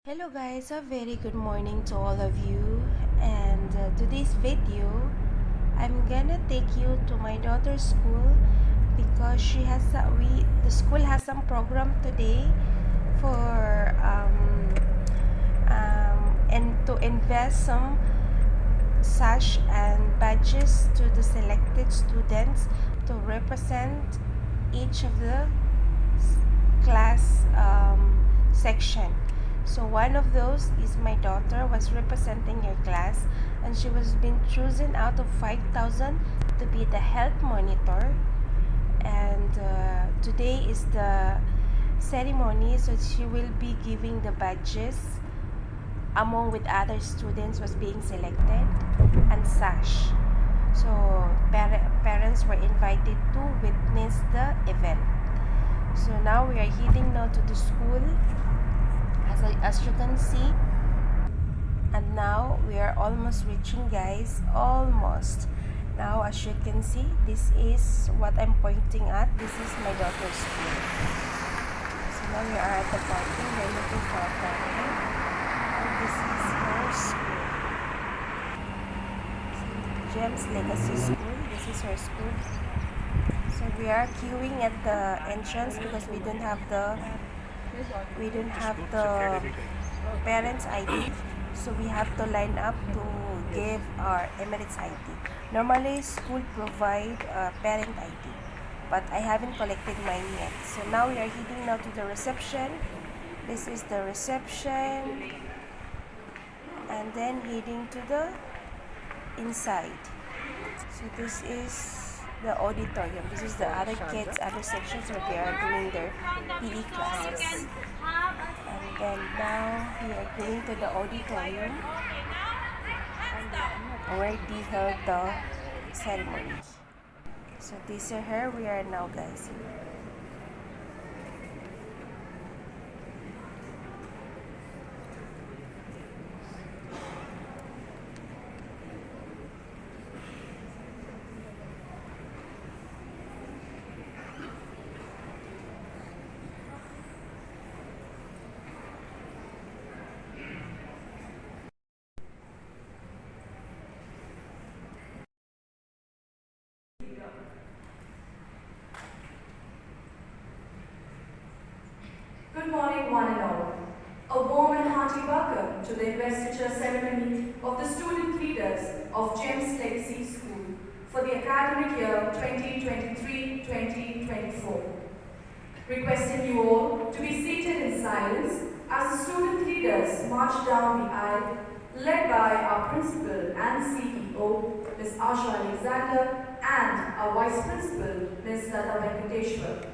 Hello guys, a very good morning to all of you, and today's video I'm gonna take you to my daughter's school because the school has some program today for and to invest some sash and badges to the selected students to represent each of the class section. So one of those is my daughter was representing her class, and she was being chosen out of 5,000 to be the health monitor. And today is the ceremony, so she will be giving the badges among with other students was being selected and sash. So parents were invited to witness the event. So now we are heading now to the school, as you can see, and now we are almost reaching, guys, almost. Now as you can see, this is what I'm pointing at. This is my daughter's school. So now we are at the parking. We're looking for a parking, and this is her school. Gems Legacy School. This is her school. So we are queuing at the entrance because we don't have the parents ID, so we have to line up to give our Emirates ID. Normally school provide parent ID, but I haven't collected mine yet. So now we are heading now to the reception. This is the reception, and then heading to the inside. So this is the auditorium. This is the other kids, other sections where they are doing their PE classes. And then now we are going to the auditorium where they held the ceremony. So this is her. We are now, guys. Good morning, one and all. A warm and hearty welcome to the Investiture Ceremony of the student leaders of Gems Legacy School for the academic year 2023-2024. Requesting you all to be seated in silence as the student leaders march down the aisle, led by our Principal and CEO, Ms. Asha Alexander, and our Vice Principal, Ms. Lata Venkateshwar.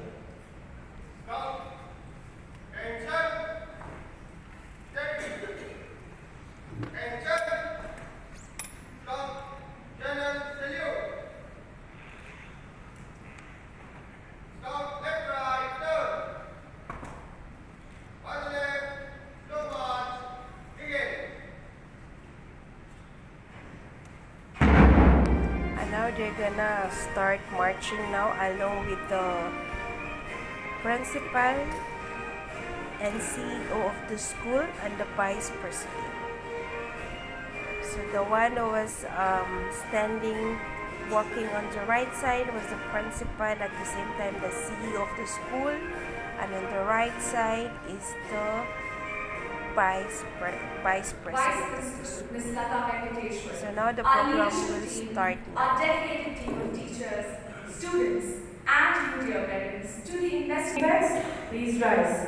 Now they're gonna start marching now along with the principal and CEO of the school and the vice president. So the one who was walking on the right side was the principal, at the same time the CEO of the school, and on the right side is the vice president of the school. Ms. Lata Venkateshwar. So now the program will start now. Our dedicated team of teachers, students, and you, dear parents, to the investigators, please rise.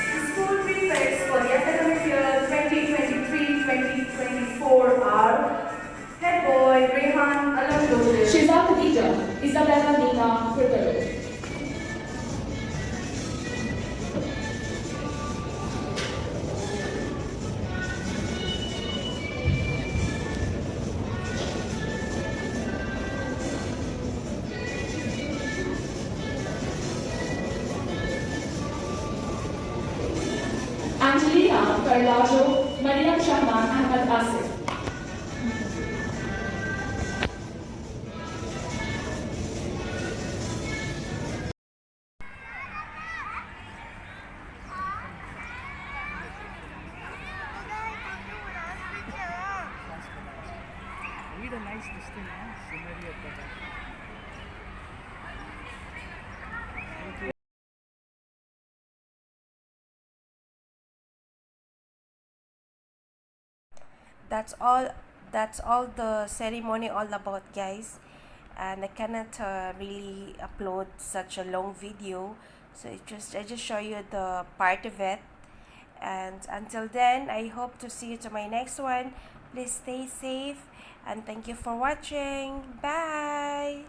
The school prefects for the academic year 2023-2024 are Head Boy Rehan Alamdole, Shiva Khadija, Isabella Nina Furtado. Angelina Carlajo, Mariam Shahman Ahmad Asif. did a nice this scenery at the back. Thank you. That's all the ceremony all about, guys. And I cannot really upload such a long video, so I just show you the part of it. And until then, I hope to see you to my next one. Please stay safe and thank you for watching. Bye.